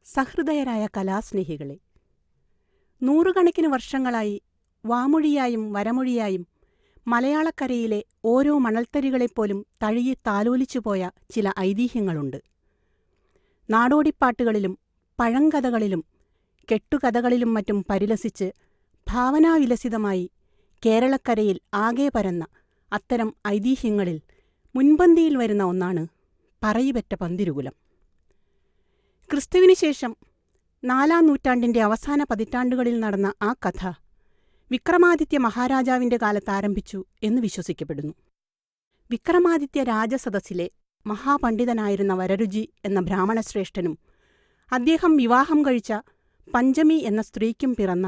സഹൃദയരായ കലാസ്നേഹികളെ, നൂറുകണക്കിന് വർഷങ്ങളായി വാമൊഴിയായും വരമൊഴിയായും മലയാളക്കരയിലെ ഓരോ മണൽത്തരികളെപ്പോലും തഴുകി താലോലിച്ചുപോയ ചില ഐതിഹ്യങ്ങളുണ്ട്. നാടോടിപ്പാട്ടുകളിലും പഴങ്കഥകളിലും കെട്ടുകഥകളിലും മറ്റും പരിലസിച്ച് ഭാവനാവിലസിതമായി കേരളക്കരയിൽ ആകെ പരന്ന അത്തരം ഐതിഹ്യങ്ങളിൽ മുൻപന്തിയിൽ വരുന്ന ഒന്നാണ് പറയിപെറ്റ പന്തിരുകുലം. ക്രിസ്തുവിനു ശേഷം 4-ാം നൂറ്റാണ്ടിന്റെ അവസാന പതിറ്റാണ്ടുകളിൽ നടന്ന ആ കഥ വിക്രമാദിത്യ മഹാരാജാവിന്റെ കാലത്ത് ആരംഭിച്ചു എന്ന് വിശ്വസിക്കപ്പെടുന്നു. വിക്രമാദിത്യ രാജസദസ്സിലെ മഹാപണ്ഡിതനായിരുന്ന വരരുചി എന്ന ബ്രാഹ്മണശ്രേഷ്ഠനും അദ്ദേഹം വിവാഹം കഴിച്ച പഞ്ചമി എന്ന സ്ത്രീക്കും പിറന്ന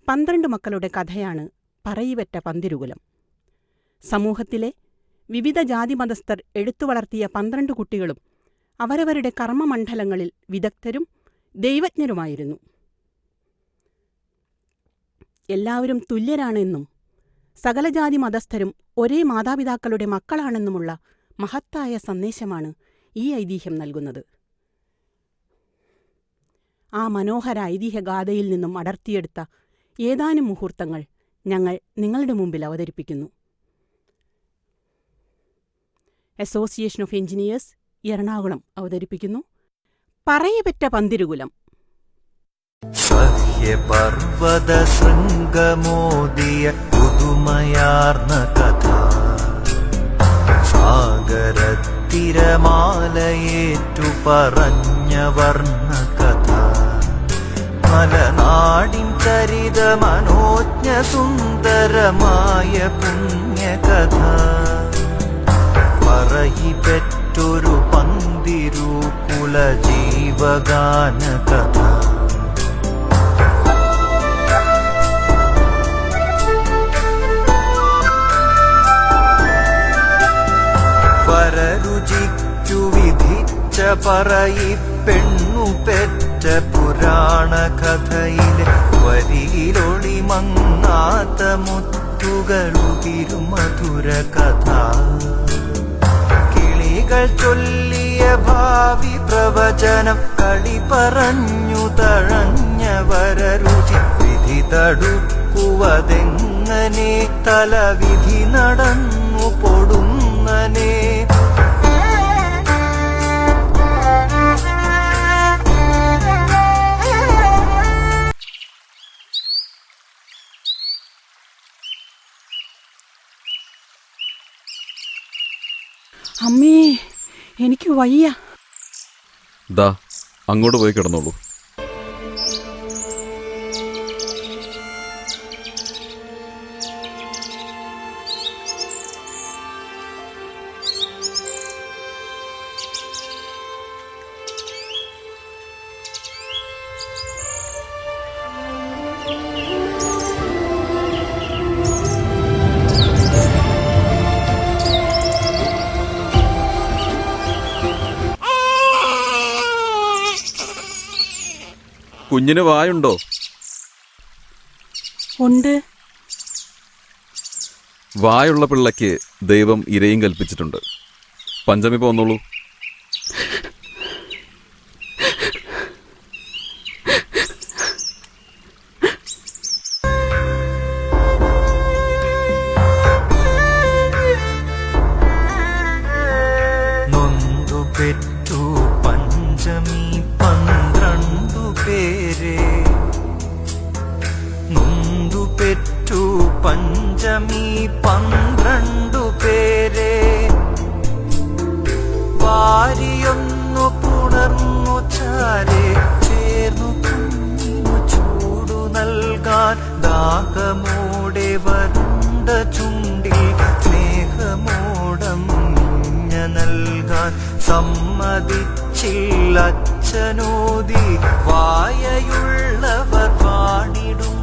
12 മക്കളുടെ കഥയാണ് പറയിപെറ്റ പന്തിരുകുലം. സമൂഹത്തിലെ വിവിധ ജാതിമതസ്ഥർ എടുത്തുവളർത്തിയ 12 കുട്ടികളും അവരവരുടെ കർമ്മമണ്ഡലങ്ങളിൽ വിദഗ്ധരും ദൈവജ്ഞരുമായിരുന്നു. എല്ലാവരും തുല്യരാണെന്നും സകലജാതി മതസ്ഥരും ഒരേ മാതാപിതാക്കളുടെ മക്കളാണെന്നുമുള്ള മഹത്തായ സന്ദേശമാണ് ഈ ഐതിഹ്യം നൽകുന്നത്. ആ മനോഹര ഐതിഹ്യഗാഥയിൽ നിന്നും അടർത്തിയെടുത്ത ഏതാനും മുഹൂർത്തങ്ങൾ ഞങ്ങൾ നിങ്ങളുടെ മുമ്പിൽ അവതരിപ്പിക്കുന്നു. അസോസിയേഷൻ ഓഫ് എഞ്ചിനീയേഴ്സ് എറണാകുളം അവതരിപ്പിക്കുന്നു പറയിപെറ്റ പന്തിരുകുലം. സഹ്യപർവ്വത ശൃംഗമോദിയ പുതുമയാർന്ന കഥ, സാഗരത്തിരമാലയേറ്റു പറഞ്ഞ വർണ്ണ കഥ, മലനാടിൻ ചരിത മനോജ്ഞ സുന്ദരമായ പുണ്യകഥ, പറയിപെറ്റൊരു പന്തിരുകുല ജീവഗാന കഥ. വരരുചിക്കു വിധിച്ച പറയിപ്പെണ്ണു പെറ്റ പുരാണ കഥയിലെ വരിയിലൊളി മങ്ങാത്ത മുത്തുകളുതിരു മധുര കഥ, കിളികൾ ചൊല്ലിയ ഭാവി പ്രവചനം, കളി പറഞ്ഞു തഴഞ്ഞ വരരുചി, വിധി തടുക്കുവതെങ്ങനെ, തലവിധി നടന്നു പൊടുന്നനെ. അമ്മേ, എനിക്ക് വയ്യ. ദാ അങ്ങോട്ട് പോയി കിടന്നോളൂ. കുഞ്ഞിന് വായുണ്ടോ? ഉണ്ട്. വായുള്ള പിള്ളയ്ക്ക് ദൈവം ഇരയും കൽപ്പിച്ചിട്ടുണ്ട്. പഞ്ചമി പോന്നോളൂ. നൊന്തു പെറ്റു പഞ്ചമി 12 പേരെ, നൊന്തു പെറ്റു പഞ്ചമി 12 പേരെ, വാരിയൊന്നു പുണർന്നു ചാരെ ചേർന്നു കുഞ്ഞിനു ചൂടു നൽകാൻ, ദാഹമോടെ വരണ്ട ചുണ്ടിൽ സ്നേഹമോടം നൽകാൻ സമ്മതിച്ചില്ല അച്ഛനോതി, വായയുള്ളവർ വാണിടും.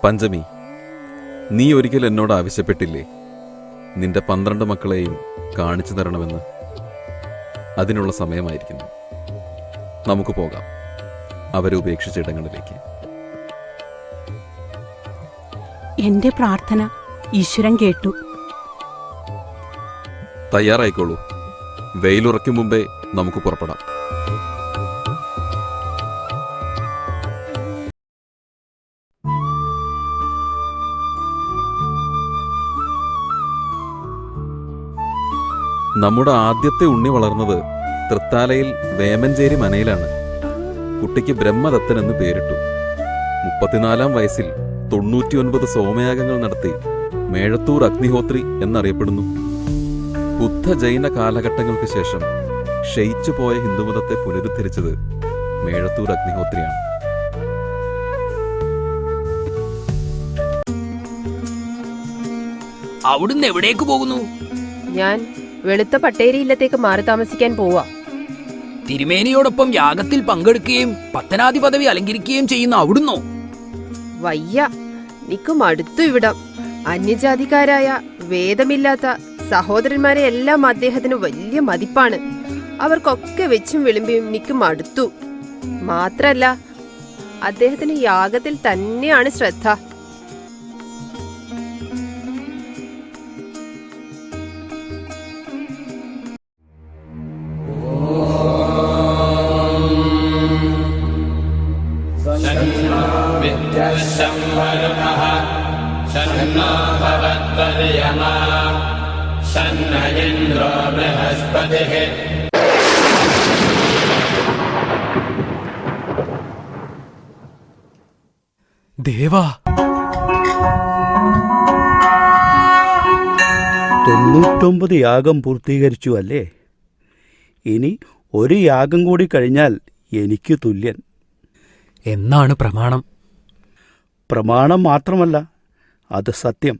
പഞ്ചമി, നീ ഒരിക്കൽ എന്നോട് ആവശ്യപ്പെട്ടില്ലേ നിന്റെ 12 മക്കളെയും കാണിച്ചു തരണമെന്ന്? അതിനുള്ള സമയമായിരിക്കുന്നു. നമുക്ക് പോകാം. അവരെ ഉപേക്ഷിച്ച ഇടങ്ങളിലേക്ക്. എന്റെ പ്രാർത്ഥന ഈശ്വരൻ കേട്ടു. തയ്യാറായിക്കോളൂ, വെയിലുറയ്ക്കും മുമ്പേ നമുക്ക് പുറപ്പെടാം. നമ്മുടെ ആദ്യത്തെ ഉണ്ണി വളർന്നത് തൃത്താലയിൽ വേമഞ്ചേരി മനയിലാണ്. കുട്ടിക്ക് ബ്രഹ്മദത്തൻ എന്ന് പേരിട്ടു. 34-ാം വയസ്സിൽ 99 സോമയാഗങ്ങൾ നടത്തി മേഴത്തൂർ അഗ്നിഹോത്രി എന്നറിയപ്പെടുന്നു. ബുദ്ധ ജൈന കാലഘട്ടങ്ങൾക്ക് ശേഷം ക്ഷയിച്ചു പോയ ഹിന്ദുമതത്തെ പുനരുദ്ധരിച്ചത് മേഴത്തൂർ അഗ്നിഹോത്രിയാണ്. അവിടുന്ന് എവിടേക്ക് പോകുന്നു? ഞാൻ വെളുത്ത പട്ടേരി ഇല്ലത്തേക്ക് മാറി താമസിക്കാൻ പോവാ. തിരുമേനിയോടൊപ്പം യാഗത്തിൽ പങ്കെടുക്കുകയും പത്തനാധി പദവി അലങ്കരിക്കുകയും ചെയ്യുന്ന അവിടുന്നോ? വയ്യ, നിക്കും അടുത്തു ഇവിടം. അന്യജാതിക്കാരായ വേദമില്ലാത്ത സഹോദരന്മാരെ എല്ലാം അദ്ദേഹത്തിന് വലിയ മതിപ്പാണ്. അവർക്കൊക്കെ വെച്ചും വിളിമ്പിയും നിക്കും അടുത്തു. മാത്രല്ല, അദ്ദേഹത്തിന് യാഗത്തിൽ തന്നെയാണ് ശ്രദ്ധ. ദേവാ, 99 യാഗം പൂർത്തീകരിച്ചു അല്ലേ? ഇനി ഒരു യാഗം കൂടി കഴിഞ്ഞാൽ എനിക്ക് തുല്യൻ. എന്നാണ് പ്രമാണം? പ്രമാണം മാത്രമല്ല, അത് സത്യം.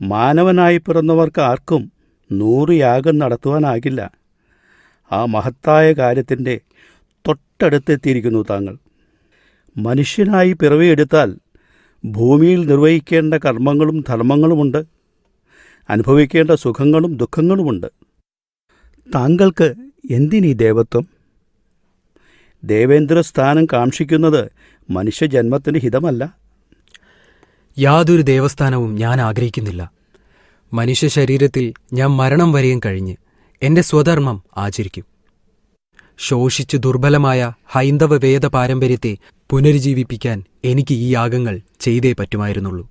മാനവനായി പിറന്നവർക്ക് ആർക്കും 100 യാഗം നടത്തുവാനാകില്ല. ആ മഹത്തായ കാര്യത്തിൻ്റെ തൊട്ടടുത്തെത്തിയിരിക്കുന്നു താങ്കൾ. മനുഷ്യനായി പിറവിയെടുത്താൽ ഭൂമിയിൽ നിർവഹിക്കേണ്ട കർമ്മങ്ങളും ധർമ്മങ്ങളുമുണ്ട്, അനുഭവിക്കേണ്ട സുഖങ്ങളും ദുഃഖങ്ങളുമുണ്ട്. താങ്കൾക്ക് എന്തിനീ ദേവത്വം? ദേവേന്ദ്രസ്ഥാനം കാക്ഷിക്കുന്നത് മനുഷ്യജന്മത്തിന് ഹിതമല്ല. യാതൊരു ദേവസ്ഥാനവും ഞാൻ ആഗ്രഹിക്കുന്നില്ല. മനുഷ്യ ശരീരത്തിൽ ഞാൻ മരണം വരെയും കഴിഞ്ഞ് എന്റെ സ്വധർമ്മം ആചരിക്കും. ശോഷിച്ച് ദുർബലമായ ഹൈന്ദവ വേദ പാരമ്പര്യത്തെ പുനരുജ്ജീവിപ്പിക്കാൻ എനിക്ക് ഈ യാഗങ്ങൾ ചെയ്തേ പറ്റുമായിരുന്നുള്ളൂ.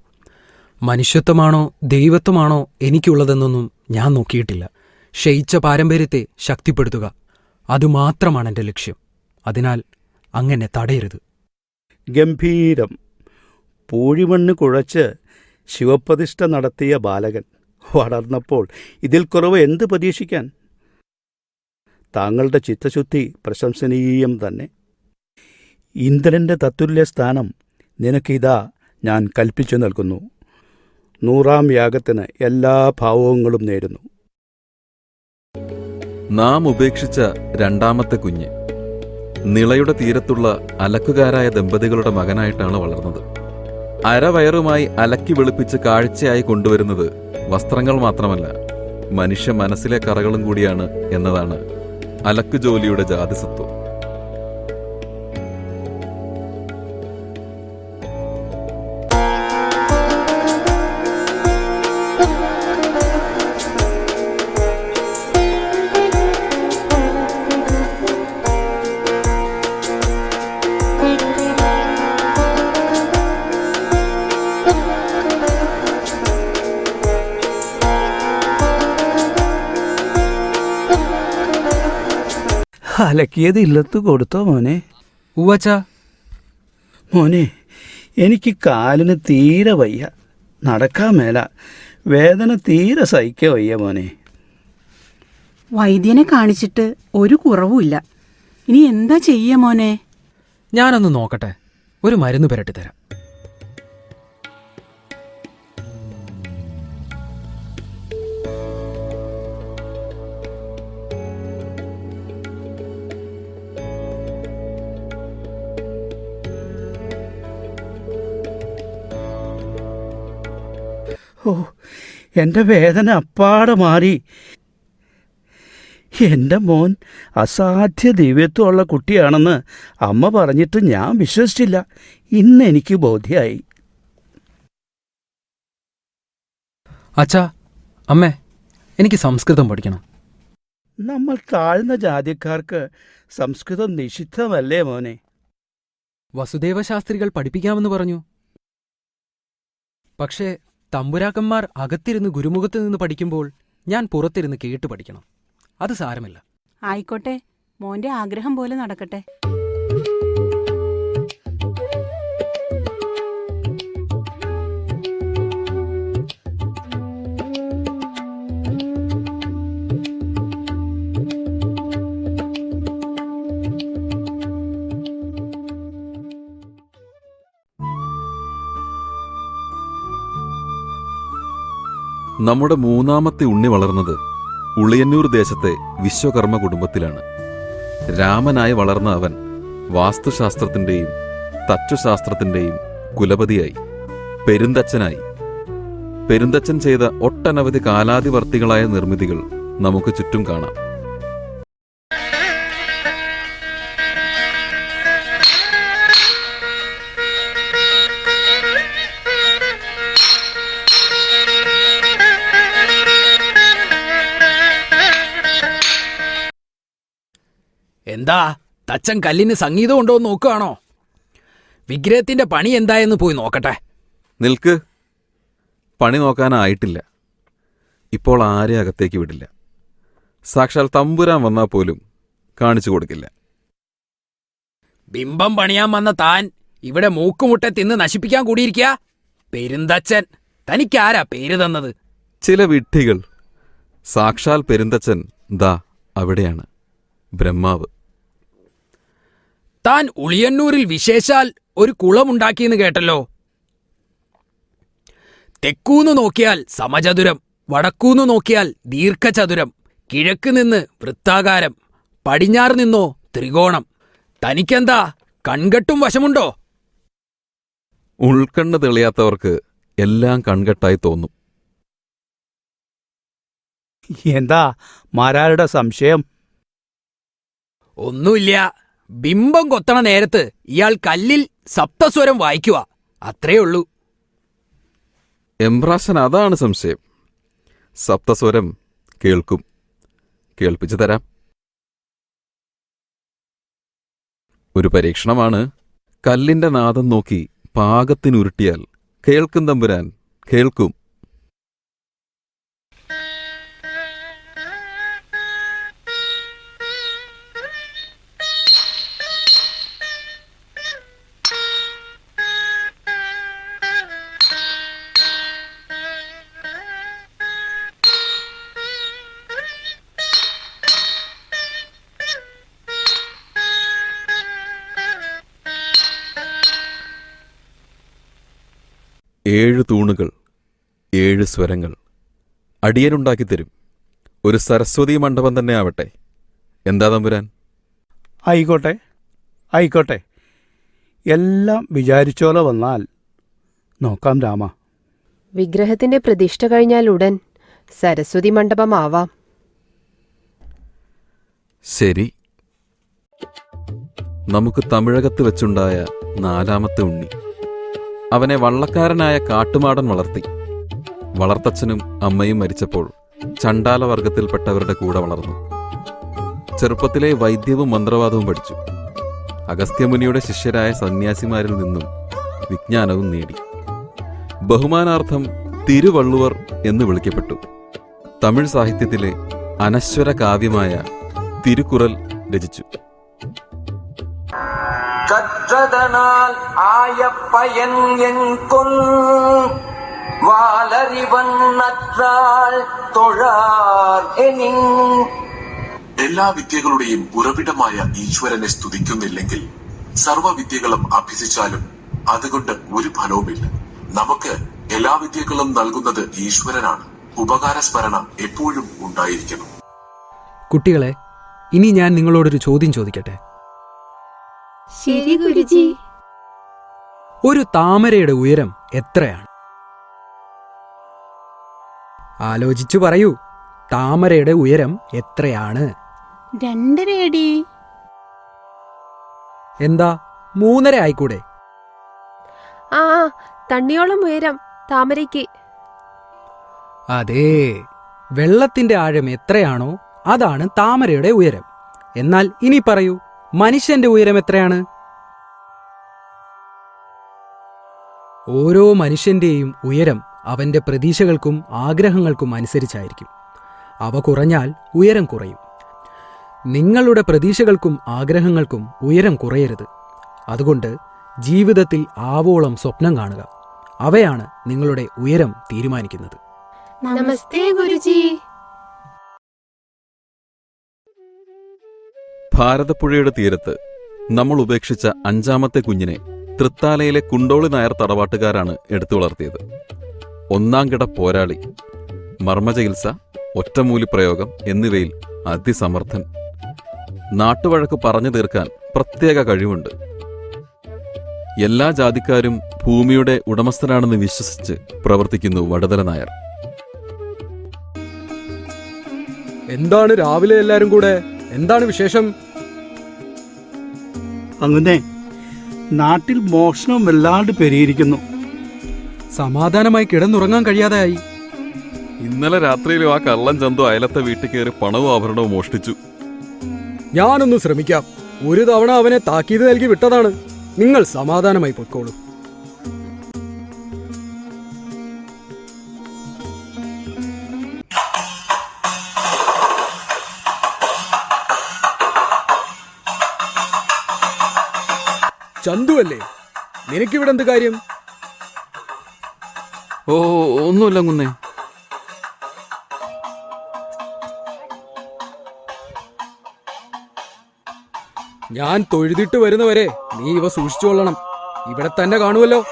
മനുഷ്യത്വമാണോ ദൈവത്വമാണോ എനിക്കുള്ളതെന്നൊന്നും ഞാൻ നോക്കിയിട്ടില്ല. ക്ഷയിച്ച പാരമ്പര്യത്തെ ശക്തിപ്പെടുത്തുക, അതുമാത്രമാണ് എൻ്റെ ലക്ഷ്യം. അതിനാൽ അങ്ങനെ തടയരുത്. ഗംഭീരം. പൂഴിമണ്ണ് കുഴച്ച് ശിവപ്രതിഷ്ഠ നടത്തിയ ബാലകൻ വളർന്നപ്പോൾ ഇതിൽ കുറവ് എന്ത് പ്രതീക്ഷിക്കാൻ? താങ്കളുടെ ചിത്തശുദ്ധി പ്രശംസനീയം തന്നെ. ഇന്ദ്രന്റെ തത്തുല്യ സ്ഥാനം നിനക്കിതാ ഞാൻ കൽപ്പിച്ചു നൽകുന്നു. 100-ാം യാഗത്തിന് എല്ലാ ഭാവങ്ങളും നേരുന്നു. നാം ഉപേക്ഷിച്ച രണ്ടാമത്തെ കുഞ്ഞ് നിളയുടെ തീരത്തുള്ള അലക്കുകാരായ ദമ്പതികളുടെ മകനായിട്ടാണ് വളർന്നത്. അരവയറുമായി അലക്കി വെളുപ്പിച്ച് കാഴ്ചയായി കൊണ്ടുവരുന്നത് വസ്ത്രങ്ങൾ മാത്രമല്ല, മനുഷ്യ മനസ്സിലെ കറകളും കൂടിയാണ് എന്നതാണ് അലക്കുജോലിയുടെ ജാതിസത്വം. അലക്കിയത് ഇല്ലത്ത് കൊടുത്തോ മോനെ? ഉവ്വച്ചാ. മോനെ, എനിക്ക് കാലിന് തീരെ വയ്യ, നടക്കാൻ മേല, വേദന തീരെ സഹിക്കാൻ വയ്യ മോനെ. വൈദ്യനെ കാണിച്ചിട്ട് ഒരു കുറവുമില്ല. ഇനി എന്താ ചെയ്യ മോനെ? ഞാനൊന്ന് നോക്കട്ടെ, ഒരു മരുന്ന് പുരട്ടിത്തരാം. ഓ, എൻ്റെ വേദന അപ്പാടെ മാറി. എൻ്റെ മോൻ അസാധ്യ ദിവ്യത്വമുള്ള കുട്ടിയാണെന്ന് അമ്മ പറഞ്ഞിട്ട് ഞാൻ വിശ്വസിച്ചില്ല. ഇന്ന് എനിക്ക് ബോധ്യമായി. അച്ഛാ, അമ്മേ, എനിക്ക് സംസ്കൃതം പഠിക്കണം. നമ്മൾ താഴ്ന്ന ജാതിക്കാർക്ക് സംസ്കൃതം നിഷിദ്ധമല്ലേ മോനെ? വസുദേവശാസ്ത്രികൾ പഠിപ്പിക്കാമെന്ന് പറഞ്ഞു. പക്ഷേ തമ്പുരാക്കന്മാർ അകത്തിരുന്ന് ഗുരുമുഖത്ത് നിന്ന് പഠിക്കുമ്പോൾ ഞാൻ പുറത്തിരുന്ന് കേട്ടു പഠിക്കണം. അത് സാരമില്ല. ആയിക്കോട്ടെ, മോന്റെ ആഗ്രഹം പോലെ നടക്കട്ടെ. നമ്മുടെ മൂന്നാമത്തെ ഉണ്ണി വളർന്നത് ഉളിയന്നൂർ ദേശത്തെ വിശ്വകർമ്മ കുടുംബത്തിലാണ്. രാമനായി വളർന്ന അവൻ വാസ്തുശാസ്ത്രത്തിൻ്റെയും തച്ചുശാസ്ത്രത്തിൻ്റെയും കുലപതിയായി, പെരുന്തച്ഛനായി. പെരുന്തച്ഛൻ ചെയ്ത ഒട്ടനവധി കാലാതിവർത്തികളായ നിർമ്മിതികൾ നമുക്ക് ചുറ്റും കാണാം. എന്താ തച്ചൻ കല്ലിന് സംഗീതം ഉണ്ടോ എന്ന് നോക്കുകയാണോ? വിഗ്രഹത്തിന്റെ പണി എന്തായെന്ന് പോയി നോക്കട്ടെ. നിൽക്ക്, പണി നോക്കാനായിട്ടില്ല. ഇപ്പോൾ ആരെ അകത്തേക്ക് വിടില്ല. സാക്ഷാൽ തമ്പുരാൻ വന്നാൽ പോലും കാണിച്ചു കൊടുക്കില്ല. ബിംബം പണിയാൻ വന്ന താൻ ഇവിടെ മൂക്കുമുട്ടെ തിന്ന് നശിപ്പിക്കാൻ കൂടിയിരിക്കുക. പെരുന്തച്ഛൻ, തനിക്കാരാ പേര് തന്നത്? ചില വിഡ്ഢികൾ. സാക്ഷാൽ പെരുന്തച്ഛൻ ദാ അവിടെയാണ്, ബ്രഹ്മാവ്. താൻ ഉളിയന്നൂരിൽ വിശേഷാൽ ഒരു കുളമുണ്ടാക്കിയെന്ന് കേട്ടല്ലോ. തെക്കൂന്ന് നോക്കിയാൽ സമചതുരം, വടക്കൂന്ന് നോക്കിയാൽ ദീർഘചതുരം, കിഴക്ക് നിന്ന് വൃത്താകാരം, പടിഞ്ഞാറ് നിന്നോ ത്രികോണം. തനിക്കെന്താ കൺകെട്ടും വശമുണ്ടോ? ഉൾക്കണ്ണ് തെളിയാത്തവർക്ക് എല്ലാം കൺകെട്ടായി തോന്നും. എന്താ മാരാരുടെ സംശയം? ഒന്നുമില്ല. ബിംബം കൊത്തണ നേരത്ത് ഇയാൾ കല്ലിൽ സപ്തസ്വരം വായിക്കുക, അത്രേ ഉള്ളൂ. എംബ്രാസൻ അതാണ് സംശയം. സപ്തസ്വരം കേൾക്കും. കേൾപ്പിച്ചു തരാം. ഒരു പരീക്ഷണമാണ്. കല്ലിന്റെ നാദം നോക്കി പാകത്തിനുരുട്ടിയാൽ കേൾക്കും തമ്പുരാൻ, കേൾക്കും. ഏഴ് തൂണുകൾ, ഏഴ് സ്വരങ്ങൾ അടിയനുണ്ടാക്കിത്തരും. ഒരു സരസ്വതി മണ്ഡപം തന്നെ ആവട്ടെ. എന്താ തമ്പുരാൻ? ആയിക്കോട്ടെ, ആയിക്കോട്ടെ. എല്ലാം വിചാരിച്ചോലെ വന്നാൽ നോക്കാം രാമ. വിഗ്രഹത്തിന്റെ പ്രതിഷ്ഠ കഴിഞ്ഞാൽ ഉടൻ സരസ്വതി മണ്ഡപമാവാം. ശരി. നമുക്ക് തമിഴകത്ത് വെച്ചുണ്ടായ നാലാമത്തെ ഉണ്ണി. അവനെ വള്ളക്കാരനായ കാട്ടുമാടൻ വളർത്തി. വളർത്തച്ഛനും അമ്മയും മരിച്ചപ്പോൾ ചണ്ടാലവർഗത്തിൽപ്പെട്ടവരുടെ കൂടെ വളർന്നു. ചെറുപ്പത്തിലെ വൈദ്യവും മന്ത്രവാദവും പഠിച്ചു. അഗസ്ത്യമുനിയുടെ ശിഷ്യരായ സന്യാസിമാരിൽ നിന്നും വിജ്ഞാനവും നേടി. ബഹുമാനാർത്ഥം തിരുവള്ളുവർ എന്ന് വിളിക്കപ്പെട്ടു. തമിഴ് സാഹിത്യത്തിലെ അനശ്വര കാവ്യമായ തിരുക്കുറൽ രചിച്ചു. கற்றதனால் ஆய பயன் என்கொன் வாலறிவன் நற்றாள் தொழார் எனின். എല്ലാ വിദ്യകളുടെയും ഉറവിടമായ ഈശ്വരനെ സ്തുതിക്കുന്നില്ലെങ്കിൽ സർവവിദ്യകളും അഭ്യസിച്ചാലും അതുകൊണ്ട് ഒരു ഫലവുമില്ല. നമുക്ക് എല്ലാ വിദ്യകളും നൽകുന്നത് ഈശ്വരനാണ്. ഉപകാരസ്മരണ എപ്പോഴും ഉണ്ടായിരിക്കണം. കുട്ടികളെ, ഇനി ഞാൻ നിങ്ങളോടൊരു ചോദ്യം ചോദിക്കട്ടെ. ശരി ഗുരുജി. ഒരു താമരയുടെ ഉയരം എത്രയാണ്? ആലോചിച്ചു പറയൂ. താമരയുടെ ഉയരം എത്രയാണ്? 2.5 അടി. എന്താ 3.5 ആയിക്കൂടെ? ആ തണ്ണിയോളം ഉയരം താമരയ്ക്ക്. അതേ, വെള്ളത്തിന്റെ ആഴം എത്രയാണോ അതാണ് താമരയുടെ ഉയരം. എന്നാൽ ഇനി പറയൂ, മനുഷ്യന്റെ ഉയരം എത്രയാണ്? ഓരോ മനുഷ്യന്റെയും ഉയരം അവന്റെ പ്രതീക്ഷകൾക്കും ആഗ്രഹങ്ങൾക്കും അനുസരിച്ചായിരിക്കും. അവ കുറഞ്ഞാൽ ഉയരം കുറയും. നിങ്ങളുടെ പ്രതീക്ഷകൾക്കും ആഗ്രഹങ്ങൾക്കും ഉയരം കുറയരുത്. അതുകൊണ്ട് ജീവിതത്തിൽ ആവോളം സ്വപ്നം കാണുക. അവയാണ് നിങ്ങളുടെ ഉയരം തീരുമാനിക്കുന്നത്. നമസ്തേ ഗുരുജി. ഭാരതപ്പുഴയുടെ തീരത്ത് നമ്മൾ ഉപേക്ഷിച്ച 5ാമത്തെ കുഞ്ഞിനെ തൃത്താലയിലെ കുണ്ടോളി നായർ തറവാട്ടുകാരാണ് എടുത്തു വളർത്തിയത്. 1ാം കിട പോരാളി, മർമ്മചികിത്സ, ഒറ്റമൂലി പ്രയോഗം എന്നിവയിൽ അതിസമർത്ഥൻ. നാട്ടുവഴക്ക് പറഞ്ഞു തീർക്കാൻ പ്രത്യേക കഴിവുണ്ട്. എല്ലാ ജാതിക്കാരും ഭൂമിയുടെ ഉടമസ്ഥരാണെന്ന് വിശ്വസിച്ച് പ്രവർത്തിക്കുന്നു വടുതല നായർ. എന്താണ് രാവിലെ എല്ലാരും കൂടെ? എന്താണ് വിശേഷം? അങ്ങനെ നാട്ടിൽ മോഷണം വല്ലാണ്ട് പെരുയിരിക്കുന്നു. സമാധാനമായി കിടന്നുറങ്ങാൻ കഴിയാതെയായി. ഇന്നലെ രാത്രിയിലും ആ കള്ളൻ ചന്തു അയലത്തെ വീട്ടിൽ കയറി പണവും ആഭരണവും മോഷ്ടിച്ചു. ഞാനൊന്ന് ശ്രമിക്കാം. ഒരു തവണ അവനെ താക്കീത് നൽകി വിട്ടതാണ്. നിങ്ങൾ സമാധാനമായി പൊയ്ക്കോളൂ. ചന്തുവല്ലേ, നിനക്കിവിടെ എന്ത് കാര്യം? ഓ, ഒന്നുമില്ല കുന്നേ. ഞാൻ തൊഴുതിട്ട് വരുന്നവരെ നീ ഇവ സൂക്ഷിച്ചുകൊള്ളണം. ഇവിടെ തന്നെ കാണുമല്ലോ.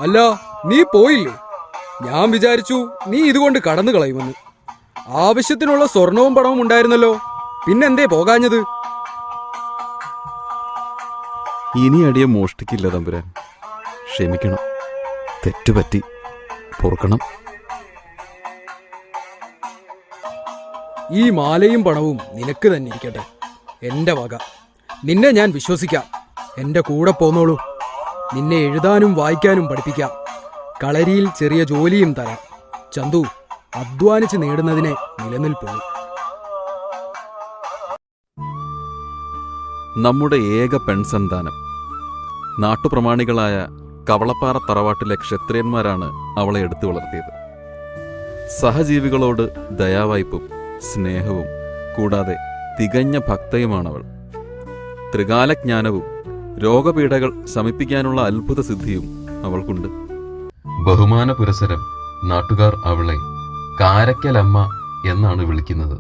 അല്ല, നീ പോയില്ലേ? ഞാൻ വിചാരിച്ചു നീ ഇതുകൊണ്ട് കടന്നു കളയുമെന്ന്. ആവശ്യത്തിനുള്ള സ്വർണവും പണവും ഉണ്ടായിരുന്നല്ലോ, പിന്നെന്തേ പോകാഞ്ഞത്? ഇനി അടിയെ മോഷ്ടിക്കില്ല തമ്പുരാൻ. ക്ഷമിക്കണം, തെറ്റുപറ്റി, പൊറുക്കണം. ഈ മാലയും പണവും നിനക്ക് തന്നെ ഇരിക്കട്ടെ, എന്റെ വക. നിന്നെ ഞാൻ വിശ്വസിക്കാം. എന്റെ കൂടെ പോന്നോളൂ. നിന്നെ എഴുതാനും വായിക്കാനും പഠിപ്പിക്കാം. കളരിയിൽ ചെറിയ ജോലിയും തരാം. ചന്തു, അധ്വാനിച്ച് നേടുന്നതിനെ നിലനിൽപ്പുള്ളൂ. നമ്മുടെ ഏക പെൺസന്താനം. നാട്ടുപ്രമാണികളായ കവളപ്പാറ തറവാട്ടിലെ ക്ഷത്രിയന്മാരാണ് അവളെ എടുത്തു വളർത്തിയത്. സഹജീവികളോട് ദയാവായ്പും സ്നേഹവും കൂടാതെ തികഞ്ഞ ഭക്തയുമാണവൾ. ത്രികാലജ്ഞാനവും രോഗപീഠകൾ ശമിപ്പിക്കാനുള്ള അത്ഭുത സിദ്ധിയും അവൾക്കുണ്ട്. ബഹുമാന പുരസരം നാട്ടുകാർ അവളെ കാരക്കലമ്മ എന്നാണ് വിളിക്കുന്നത്.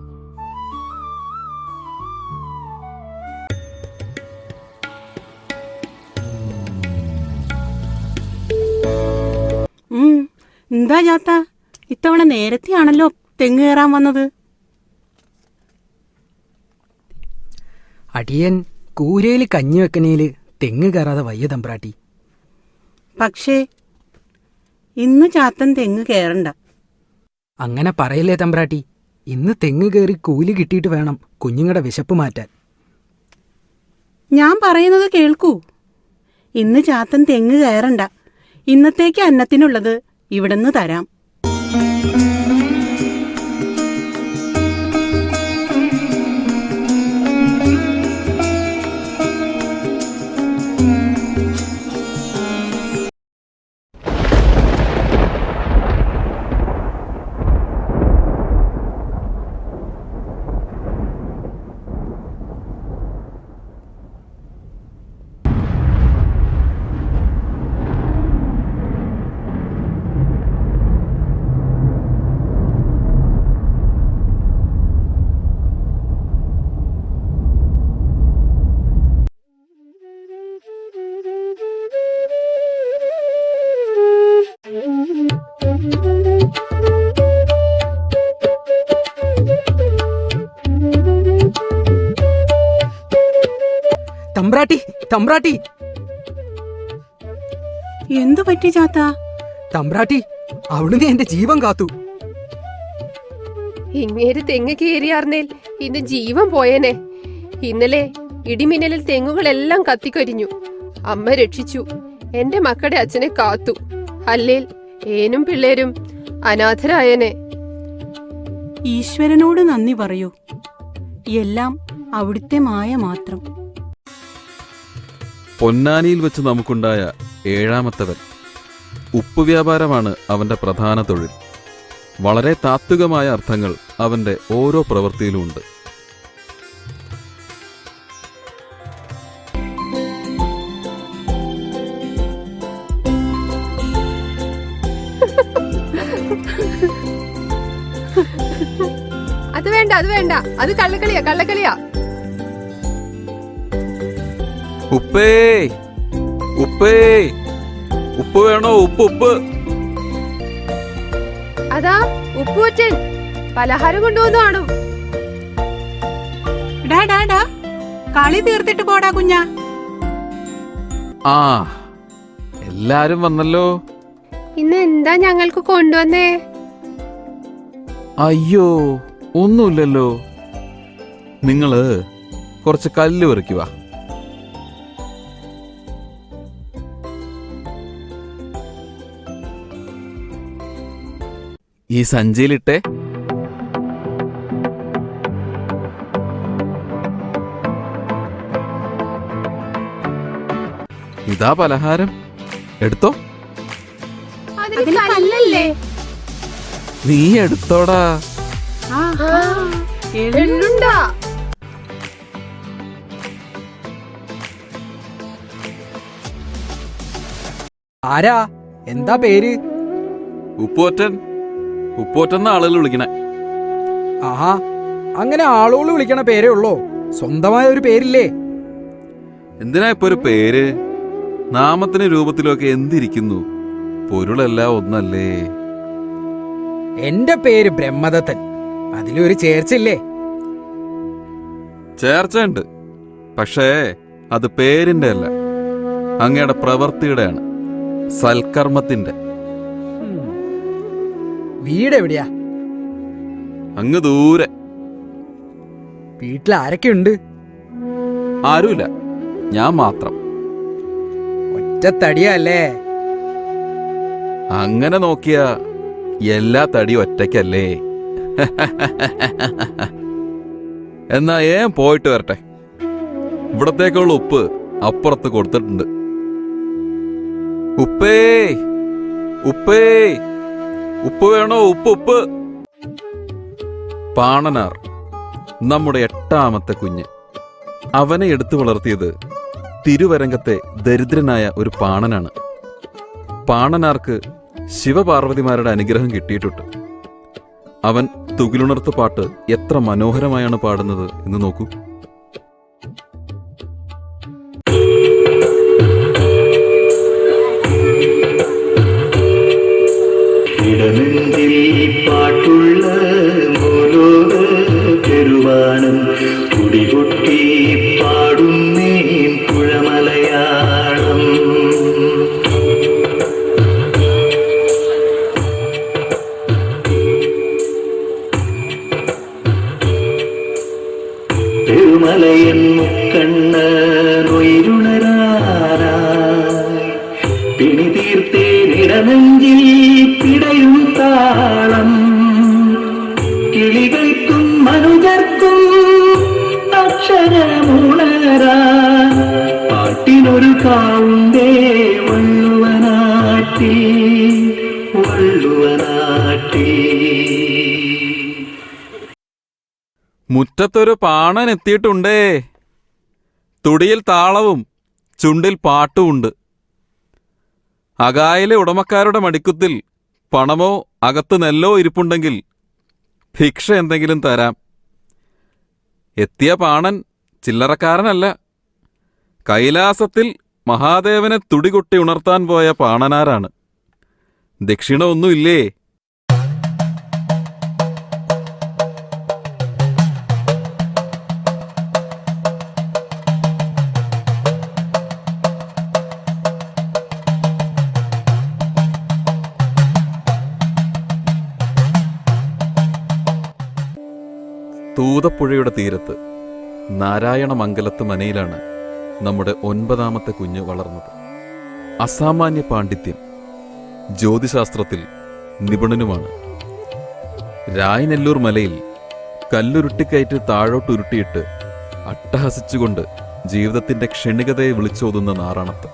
എന്താ ചാത്ത, ഇത്തവണ നേരത്തെയാണല്ലോ തെങ്ങ് കയറാൻ വന്നത്. അടിയൻ കൂരയിൽ കഞ്ഞി വെക്കനേല് തെങ്ങ് കയറാതെ വയ്യ തമ്പ്രാട്ടി. പക്ഷേ ഇന്ന് ചാത്തൻ തെങ്ങ് കയറണ്ട. അങ്ങനെ പറയല്ലേ തമ്പ്രാട്ടി. ഇന്ന് തെങ്ങ് കയറി കൂലി കിട്ടിയിട്ട് വേണം കുഞ്ഞുങ്ങളുടെ വിശപ്പ് മാറ്റാൻ. ഞാൻ പറയുന്നത് കേൾക്കൂ. ഇന്ന് ചാത്തൻ തെങ്ങ് കയറണ്ട. ഇന്നത്തേക്ക് അന്നത്തിനുള്ളത് ഇവിടുന്ന് തരാം. തമ്പ്രാട്ടി തമ്പ്രാട്ടി എന്തു പറ്റി ചാത്താ? തമ്പ്രാട്ടി, അവിടുന്ന് എന്റെ ജീവൻ കാത്തു. ഇങ്ങേര് തെങ്ങ് കയറിയാർന്നേൽ ഇന്ന് ജീവൻ പോയേനെ. ഇന്നലെ ഇടിമിന്നലിൽ തെങ്ങുകളെല്ലാം കത്തിക്കരിഞ്ഞു. അമ്മ രക്ഷിച്ചു. എന്റെ മക്കളുടെ അച്ഛനെ കാത്തു. അല്ലേൽ ഏനും പിള്ളേരും അനാഥരായനെ. ഈശ്വരനോട് നന്ദി പറയൂ. എല്ലാം അവിടുത്തെ മായ മാത്രം. പൊന്നാനിയിൽ വെച്ച് നമുക്കുണ്ടായ ഏഴാമത്തവൻ. ഉപ്പ് വ്യാപാരമാണ് അവന്റെ പ്രധാന തൊഴിൽ. വളരെ താത്വികമായ അർത്ഥങ്ങൾ അവന്റെ ഓരോ പ്രവൃത്തിയിലുമുണ്ട്. അത് വേണ്ട, അത് വേണ്ട, അത് കള്ളക്കളിയാ, കള്ളക്കളിയാ. ഉപ്പേ ഉപ്പേ ഉപ്പ് വേണോ? ഉപ്പ് ഉപ്പ്. അതാ ഉപ്പുവറ്റൻ പലഹാരം കൊണ്ടുവന്നു കാണും. ഡാ ഡാ ഡാ, കളി തീർത്തിട്ട് പോടാ കുഞ്ഞാ. ആ, എല്ലാരും വന്നല്ലോ. ഇന്ന് എന്താ ഞങ്ങൾക്ക് കൊണ്ടുവന്നേ? അയ്യോ, ഒന്നുമില്ലല്ലോ. നിങ്ങള് കുറച്ച് കല്ല് പെറുക്കി വാ. ഈ സഞ്ചിയിലിട്ടെ. ഇതാ പലഹാരം, എടുത്തോ. അതിന് കല്ലല്ലേ? നീ എടുത്തോടാ. എള്ളുണ്ടാ? ആരാ? എന്താ പേര്? ഉപ്പോറ്റൻ. ഉപ്പോറ്റെന്ന ആളുകൾ വിളിക്കണേ. ആഹാ, അങ്ങനെ ആളുകൾ വിളിക്കണ പേരേ ഉള്ളോ? സ്വന്തമായ ഒരു പേരില്ലേ? എന്തിനാ ഇപ്പൊ ഒരു പേര്? നാമത്തിന് രൂപത്തിലൊക്കെ എന്തിരിക്കുന്നു? പൊരുളെല്ലാം ഒന്നല്ലേ? എന്റെ പേര് ബ്രഹ്മദത്തൻ. അതിലൊരു ചേർച്ചയില്ലേ? ചേർച്ചയുണ്ട്, പക്ഷേ അത് പേരിന്റെ അല്ല, അങ്ങയുടെ പ്രവൃത്തിയുടെയാണ്, സൽക്കർമ്മത്തിന്റെ. വീട് എവിടെയാ? അങ്ങ് ദൂരെ. വീട്ടിൽ ആരൊക്കെയുണ്ട്? ആരുമില്ല, ഞാൻ മാത്രം. ഒറ്റത്തടിയാ അല്ലേ? അങ്ങനെ നോക്കിയാ എല്ലാ തടി ഒറ്റയ്ക്കല്ലേ. എന്നാ പോയിട്ട് വരട്ടെ. ഇവിടത്തേക്കുള്ള ഉപ്പ് അപ്പുറത്ത് കൊടുത്തിട്ടുണ്ട്. ഉപ്പേ ഉപ്പേ ഉപ്പ് വേണോ? ഉപ്പ് ഉപ്പ്. പാണനാർ, നമ്മുടെ 8ാമത്തെ കുഞ്ഞ്. അവനെ എടുത്തു വളർത്തിയത് തിരുവരങ്കത്തെ ദരിദ്രനായ ഒരു പാണനാണ്. പാണനാർക്ക് ശിവപാർവതിമാരുടെ അനുഗ്രഹം കിട്ടിയിട്ടുണ്ട്. അവൻ തുകിലുണർത്ത് പാട്ട് എത്ര മനോഹരമായാണ് പാടുന്നത് എന്ന് നോക്കൂ. ഇടനെഞ്ചിൽ പാട്ടുള്ള മൂലോക പെരുവാനം കുടികൊട്ടി പാടുന്നേ പുഴമലയാളം. പെരുമലയൻ മുക്കണ്ണ നൊയിരുണരാനായി പിണി തീർത്തേനിടനെഞ്ചിൽ പിടയും താളം. കിളികൾക്കും മനുജർക്കും അക്ഷരമുണരാ പാട്ടിനൊരു കാവുണ്ടേ വള്ളുവനാട്ടി വള്ളുവനാട്ടി. മുറ്റത്തൊരു പാണൻ എത്തിയിട്ടുണ്ടേ. തുടിയിൽ താളവും ചുണ്ടിൽ പാട്ടുമുണ്ട്. അകായിലെ ഉടമക്കാരുടെ മടിക്കുത്തിൽ പണമോ അകത്ത് നെല്ലോ ഇരിപ്പുണ്ടെങ്കിൽ ഭിക്ഷ എന്തെങ്കിലും തരാം. എത്തിയ പാണൻ ചില്ലറക്കാരനല്ല. കൈലാസത്തിൽ മഹാദേവനെ തുടികൊട്ടി ഉണർത്താൻ പോയ പാണനാരാണ്. ദക്ഷിണ ഒന്നുമില്ലേ? തൂതപ്പുഴയുടെ തീരത്ത് നാരായണമംഗലത്ത് മനയിലാണ് നമ്മുടെ 9ാമത്തെ കുഞ്ഞ് വളർന്നത്. അസാമാന്യ പാണ്ഡിത്യം, ജ്യോതിശാസ്ത്രത്തിൽ നിപുണനുമാണ്. രായനെല്ലൂർ മലയിൽ കല്ലുരുട്ടിക്കയറ്റ് താഴോട്ടുരുട്ടിയിട്ട് അട്ടഹസിച്ചുകൊണ്ട് ജീവിതത്തിന്റെ ക്ഷണികതയെ വിളിച്ചോതുന്ന നാറാണത്ത്.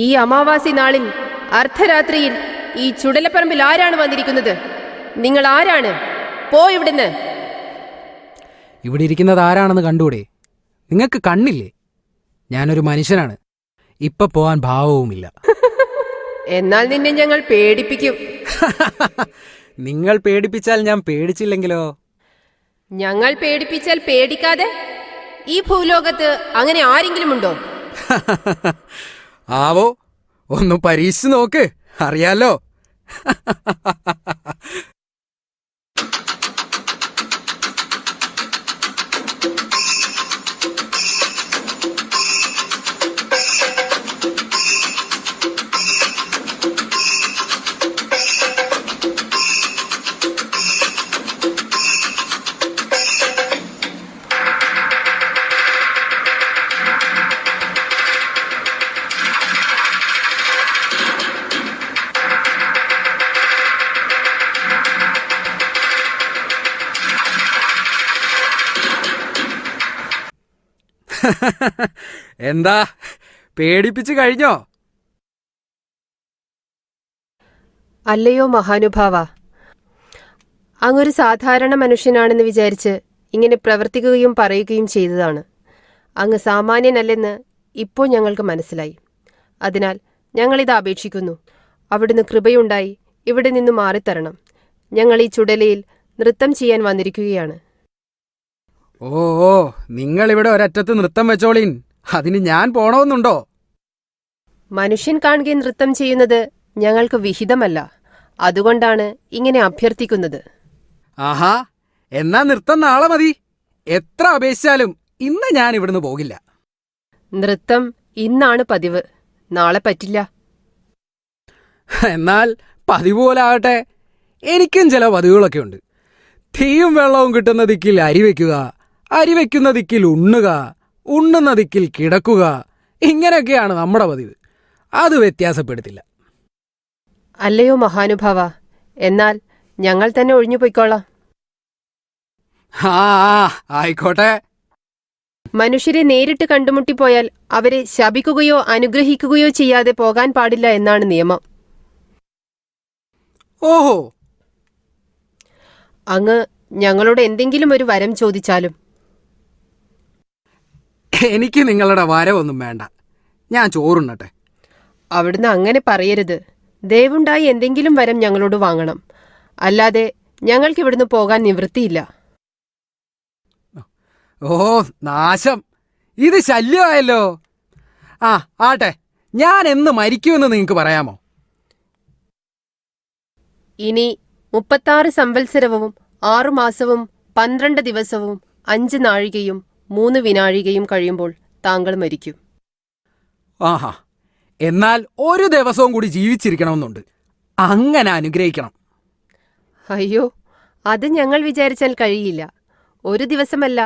ഈ അമാവാസി നാളിൽ അർദ്ധരാത്രിയിൽ ഈ ചുടലപ്പറമ്പിൽ ആരാണ് വന്നിരിക്കുന്നത്? നിങ്ങൾ ആരാണ്? പോ ഇവിടുന്ന്. ഇവിടെ ഇരിക്കുന്നത് ആരാണെന്ന് കണ്ടൂടെ? നിങ്ങൾക്ക് കണ്ണില്ലേ? ഞാനൊരു മനുഷ്യനാണ്. ഇപ്പൊ പോവാൻ ഭാവവുമില്ല. എന്നാൽ നിന്നെ ഞങ്ങൾ പേടിപ്പിക്കും. നിങ്ങൾ പേടിപ്പിച്ചാൽ ഞാൻ പേടിച്ചില്ലെങ്കിലോ? ഞങ്ങൾ പേടിപ്പിച്ചാൽ പേടിക്കാതെ? ഈ ഭൂലോകത്ത് അങ്ങനെ ആരെങ്കിലും ഉണ്ടോ? ആവോ, ഒന്ന് പരീക്ഷിച്ച് നോക്ക്, അറിയാലോ. എന്താ, പേടിപ്പിച്ചു കഴിഞ്ഞോ? അല്ലയോ മഹാനുഭാവ, അങ്ങൊരു സാധാരണ മനുഷ്യനാണെന്ന് വിചാരിച്ച് ഇങ്ങനെ പ്രവർത്തിക്കുകയും പറയുകയും ചെയ്തതാണ്. അങ്ങ് സാമാന്യനല്ലെന്ന് ഇപ്പോൾ ഞങ്ങൾക്ക് മനസ്സിലായി. അതിനാൽ ഞങ്ങളിത് അപേക്ഷിക്കുന്നു. അവിടുന്ന് കൃപയുണ്ടായി ഇവിടെ നിന്ന് മാറിത്തരണം. ഞങ്ങൾ ഈ ചുടലയിൽ നൃത്തം ചെയ്യാൻ വന്നിരിക്കുകയാണ്. ഓ, നിങ്ങളിവിടെ ഒരറ്റത്ത് നൃത്തം വെച്ചോളീൻ, അതിന് ഞാൻ പോണമെന്നുണ്ടോ? മനുഷ്യൻ കാണുകയും നൃത്തം ചെയ്യുന്നത് ഞങ്ങൾക്ക് വിഹിതമല്ല. അതുകൊണ്ടാണ് ഇങ്ങനെ അഭ്യർത്ഥിക്കുന്നത്. ആഹാ, എന്നാ നൃത്തം നാളെ മതി. എത്ര അപേക്ഷിച്ചാലും ഇന്ന് ഞാൻ ഇവിടുന്ന് പോകില്ല. നൃത്തം ഇന്നാണ് പതിവ്, നാളെ പറ്റില്ല. എന്നാൽ പതിവ് പോലെ ആകട്ടെ. എനിക്കും ചില പതിവുകളൊക്കെ ഉണ്ട്. തീയും വെള്ളവും കിട്ടുന്ന ദിക്കിൽ അരിവെക്കുക, അരിവെക്കുന്ന ദിക്കിൽ ഉണ്ണുക, ഉണ്ണുന്ന ദിക്കിൽ കിടക്കുക, ഇങ്ങനെയൊക്കെയാണ് നമ്മുടെ പതിവ്. അത് വ്യത്യാസപ്പെടുത്തില്ല. അല്ലയോ മഹാനുഭാവ, എന്നാൽ ഞങ്ങൾ തന്നെ ഒഴിഞ്ഞു പൊയ്ക്കോളാം. ആ, ആയിക്കോട്ടെ. മനുഷ്യരെ നേരിട്ട് കണ്ടുമുട്ടിപ്പോയാൽ അവരെ ശപിക്കുകയോ അനുഗ്രഹിക്കുകയോ ചെയ്യാതെ പോകാൻ പാടില്ല എന്നാണ് നിയമം. ഓഹോ, അങ്ങ് ഞങ്ങളോട് എന്തെങ്കിലും ഒരു വരം ചോദിച്ചാലും. എനിക്ക് നിങ്ങളുടെ വരവൊന്നും വേണ്ട, ഞാൻ ചോറുണ്ണട്ടെ. അവിടുന്ന് അങ്ങനെ പറയരുത്. ദയവുണ്ടായി എന്തെങ്കിലും വരം ഞങ്ങളോട് വാങ്ങണം. അല്ലാതെ ഞങ്ങൾക്കിവിടുന്ന് പോകാൻ നിവൃത്തിയില്ല. ഓ നാശം, ഇത് ശല്യമായല്ലോ. ആട്ടെ, ഞാൻ എന്ന് മരിക്കുമെന്ന് നിങ്ങൾക്ക് പറയാമോ? ഇനി 36 സംവത്സരവും 6 മാസവും 12 ദിവസവും 5 നാഴികയും 3 വിനാഴികയും കഴിയുമ്പോൾ താങ്കൾ മരിക്കും. ആഹാ, എന്നാൽ ഒരു ദിവസവും കൂടി ജീവിച്ചിരിക്കണമെന്നുണ്ട്. അങ്ങനെ അനുഗ്രഹിക്കണം. അയ്യോ, അത് ഞങ്ങൾ വിചാരിച്ചാൽ കഴിയില്ല. ഒരു ദിവസമല്ല,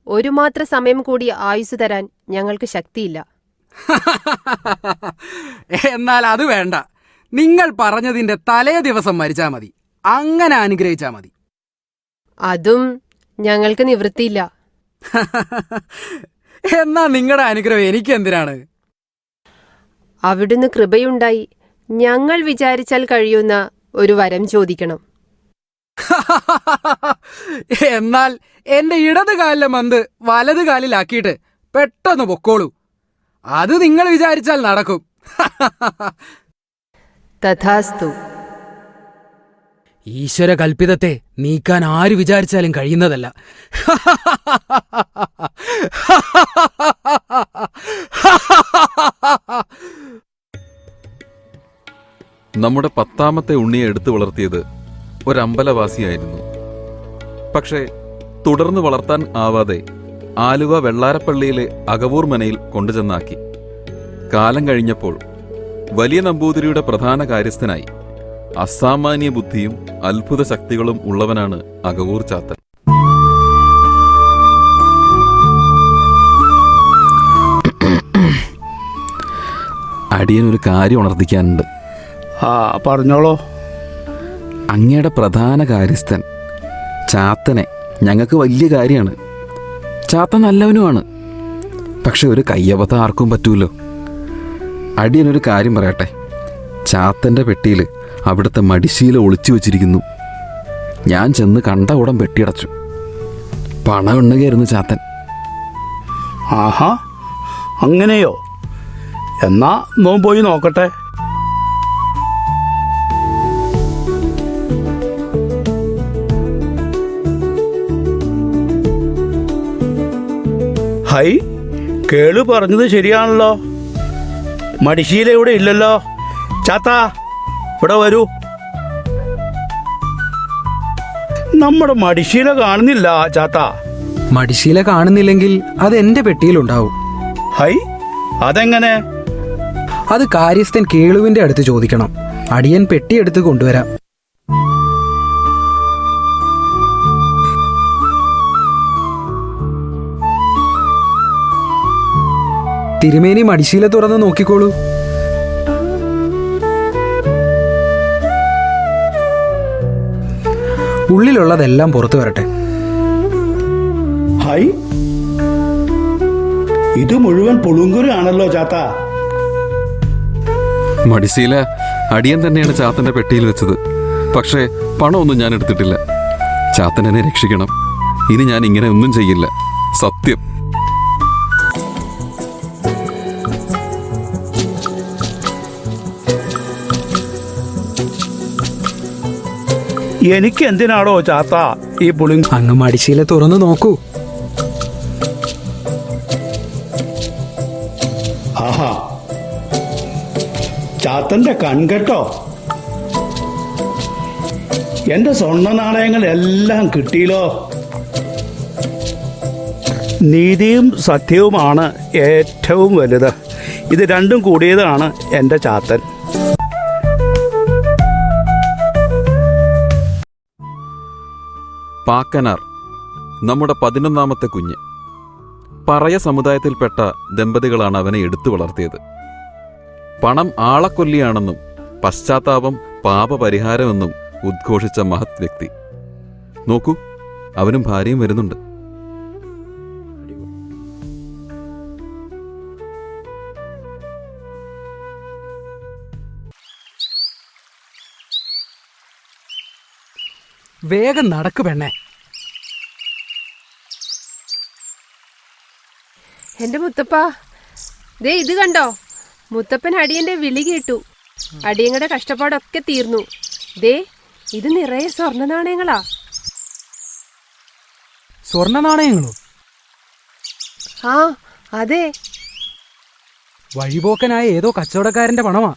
ഒരു മാത്ര സമയം കൂടി ആയുസ് തരാൻ ഞങ്ങൾക്ക് ശക്തിയില്ല. എന്നാൽ അത് വേണ്ട, നിങ്ങൾ പറഞ്ഞതിന്റെ തലേ ദിവസം മരിച്ചാൽ മതി. അങ്ങനെ അനുഗ്രഹിച്ചാൽ മതി. അതും ഞങ്ങൾക്ക് നിവൃത്തിയില്ല. എന്നാ നിങ്ങളുടെ അനുഗ്രഹം എനിക്ക് എന്തിനാണ്? അവിടുന്ന് കൃപയുണ്ടായി ഞങ്ങൾ വിചാരിച്ചാൽ കഴിയുന്ന ഒരു വരം ചോദിക്കണം. എന്നാൽ എന്റെ ഇടത് കാലിലെ മന്ത് വലത് കാലിലാക്കിയിട്ട് പെട്ടെന്ന് പൊക്കോളൂ. അത് നിങ്ങൾ വിചാരിച്ചാൽ നടക്കും. തഥാസ്തു. ഈശ്വര കൽപ്പിതത്തെ നീക്കാൻ ആര് വിചാരിച്ചാലും കഴിയുന്നതല്ല. നമ്മുടെ 10ാമത്തെ ഉണ്ണിയെ എടുത്തു വളർത്തിയത് ഒരമ്പലവാസിയായിരുന്നു. പക്ഷേ തുടർന്ന് വളർത്താൻ ആവാതെ ആലുവ വെള്ളാരപ്പള്ളിയിലെ അകവൂർ മനയിൽ കൊണ്ടുചെന്നാക്കി. കാലം കഴിഞ്ഞപ്പോൾ വലിയ നമ്പൂതിരിയുടെ പ്രധാന കാര്യസ്ഥനായി. അസാമാന്യ ബുദ്ധിയും അത്ഭുത ശക്തികളും ഉള്ളവനാണ് അകവൂർ ചാത്തൻ. അടിയനൊരു കാര്യം ഉണർത്തിക്കാനുണ്ട്. പറഞ്ഞോളോ. അങ്ങയുടെ പ്രധാന കാര്യസ്ഥൻ ചാത്തനെ ഞങ്ങൾക്ക് വലിയ കാര്യമാണ്. ചാത്തൻ നല്ലവനുമാണ്. പക്ഷെ ഒരു കയ്യബദ്ധം ആർക്കും പറ്റൂല്ലോ. അടിയനൊരു കാര്യം പറയട്ടെ. ചാത്തൻ്റെ പെട്ടിയിൽ അവിടുത്തെ മടിശീല ഒളിച്ചു വച്ചിരിക്കുന്നു. ഞാൻ ചെന്ന് കണ്ട ഉടൻ പെട്ടിയടച്ചു. പണം എണ്ണുകയായിരുന്നു ചാത്തൻ. ആഹാ, അങ്ങനെയോ? എന്നാ നോൻ പോയി നോക്കട്ടെ. ഹൈ, കേളു പറഞ്ഞത് ശരിയാണല്ലോ. മടിശീല ഇവിടെ ഇല്ലല്ലോ. ചാത്താ, ഇവിടെ വരൂ. നമ്മുടെ മടിശീല കാണുന്നില്ല ചാത്താ. മടിശീല കാണുന്നില്ലെങ്കിൽ അത് എന്റെ പെട്ടിയിലുണ്ടാവും. ഹൈ, അതെങ്ങനെ? അത് കാര്യസ്ഥൻ കേളുവിന്റെ അടുത്ത് ചോദിക്കണം. അടിയൻ പെട്ടിയെടുത്ത് കൊണ്ടുവരാം. തിരുമേനി മടിശീല തുറന്ന് നോക്കിക്കോളൂ. ഉള്ളിലുള്ളതെല്ലാം പുറത്തു വരട്ടെ. ഹൈ, ഇത് മുഴുവൻ പുളുങ്കുരു ആണല്ലോ ചാത്താ. മടിശീല അടിയൻ തന്നെയാണ് ചാത്തൻ്റെ പെട്ടിയിൽ വെച്ചത്. പക്ഷേ പണമൊന്നും ഞാൻ എടുത്തിട്ടില്ല. ചാത്തൻ എന്നെ രക്ഷിക്കണം. ഇനി ഞാൻ ഇങ്ങനെ ഒന്നും ചെയ്യില്ല. സത്യം. എനിക്ക് എന്തിനാടോ ചാത്താ ഈ പുളിങ്? അങ്ങ് മടിശീല തുറന്നു നോക്കൂ. ആഹാ, ചാത്തന്റെ കൺകെട്ടോ. എന്റെ സ്വർണ്ണ നാണയങ്ങളെല്ലാം കിട്ടിയല്ലോ. നീതിയും സത്യവുമാണ് ഏറ്റവും വലുത്. ഇത് രണ്ടും കൂടിയതാണ് എൻ്റെ ചാത്തൻ. പാക്കനാർ നമ്മുടെ 11ാമത്തെ കുഞ്ഞ്. പറയ സമുദായത്തിൽപ്പെട്ട ദമ്പതികളാണ് അവനെ എടുത്തു വളർത്തിയത്. പണം ആളക്കൊല്ലിയാണെന്നും പശ്ചാത്താപം പാപപരിഹാരമെന്നും ഉദ്ഘോഷിച്ച മഹത് വ്യക്തി. നോക്കൂ, അവനും ഭാര്യയും വരുന്നുണ്ട്. വേഗം നടക്ക് പെണ്ണേ. എന്റെ മുത്തപ്പ, ദേ ഇത് കണ്ടോ? മുത്തപ്പൻ അടിയന്റെ വിളി കേട്ടു. അടിയങ്ങളുടെ കഷ്ടപ്പാടൊക്കെ തീർന്നു. ദേ, ഇത് നിറയെ സ്വർണ്ണ നാണയങ്ങളാ. സ്വർണ്ണ നാണയങ്ങളോ? ആ, അതെ. വഴിപോക്കനായ ഏതോ കച്ചവടക്കാരന്റെ പണമാ.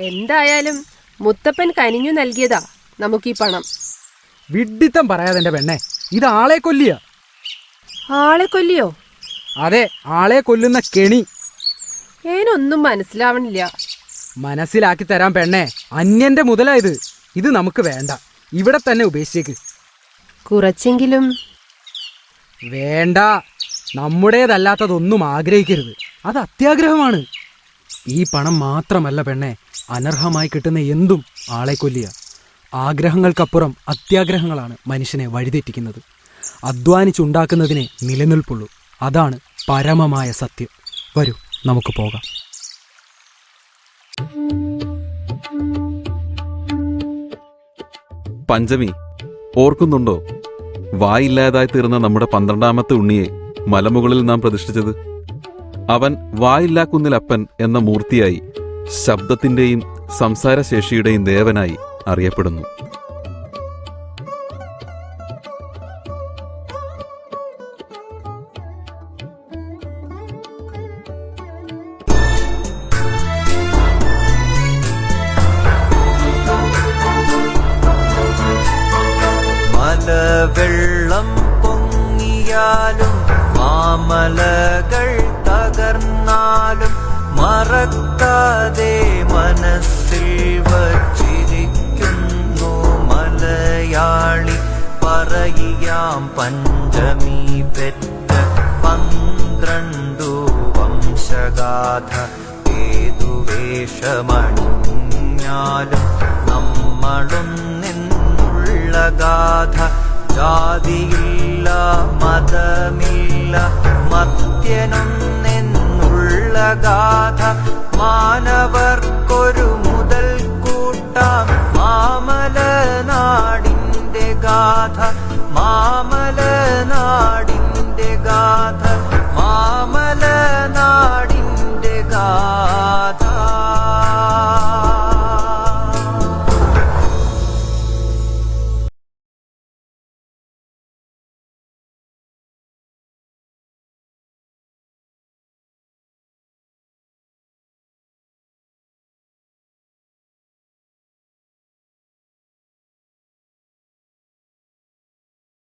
എന്തായാലും മുത്തപ്പൻ കനിഞ്ഞു നൽകിയതാ നമുക്ക് ഈ പണം. വിഡ്ഢിത്തം പറയാതെ എന്റെ പെണ്ണെ, ഇത് ആളെ കൊല്ലിയ. ആളെ കൊല്ലിയോ? അതെ, ആളെ കൊല്ലുന്ന കെണി. ഏനൊന്നും മനസ്സിലാവണില്ല. മനസ്സിലാക്കി തരാം പെണ്ണെ. അന്യന്റെ മുതലായത്. ഇത് നമുക്ക് വേണ്ട. ഇവിടെ തന്നെ ഉപേക്ഷിച്ചേക്ക്. കുറച്ചെങ്കിലും വേണ്ട. നമ്മുടേതല്ലാത്തതൊന്നും ആഗ്രഹിക്കരുത്. അത് അത്യാഗ്രഹമാണ്. ഈ പണം മാത്രമല്ല പെണ്ണെ, അനർഹമായി കിട്ടുന്ന എന്തും ആളെ കൊല്ലിയ. ആഗ്രഹങ്ങൾക്കപ്പുറം അത്യാഗ്രഹങ്ങളാണ് മനുഷ്യനെ വഴിതെറ്റിക്കുന്നത്. അധ്വാനിച്ചുണ്ടാക്കുന്നതിനെ നിലനിൽപ്പുള്ളൂ. അതാണ് പരമമായ സത്യം. വരൂ, നമുക്ക് പോകാം. പഞ്ചമി, ഓർക്കുന്നുണ്ടോ? വായില്ലാതായി തീർന്ന നമ്മുടെ 12ാമത്തെ ഉണ്ണിയെ മലമുകളിൽ നാം പ്രതിഷ്ഠിച്ചത്. അവൻ വായില്ലാക്കുന്നിലപ്പൻ എന്ന മൂർത്തിയായി ശബ്ദത്തിന്റെയും സംസാരശേഷിയുടെയും ദേവനായി അറിയപ്പെടുന്നു. വെള്ളം പൊങ്ങിയാലും മാമലകൾ തകർന്നാലും മറക്കാതെ മനസ്സിൽ വച്ചിരിക്കുന്നു മലയാളി. പറയാം പഞ്ചമി പെറ്റ 12 വംശഗാഥ. ഏതു വേഷമണിഞ്ഞാലും നമ്മളൊന്നെന്നുള്ള ഗാഥ. ജാതിയില്ല മതമില്ല മർത്യനൊന്നെന്നുള്ള ഗാഥ. മാനവർ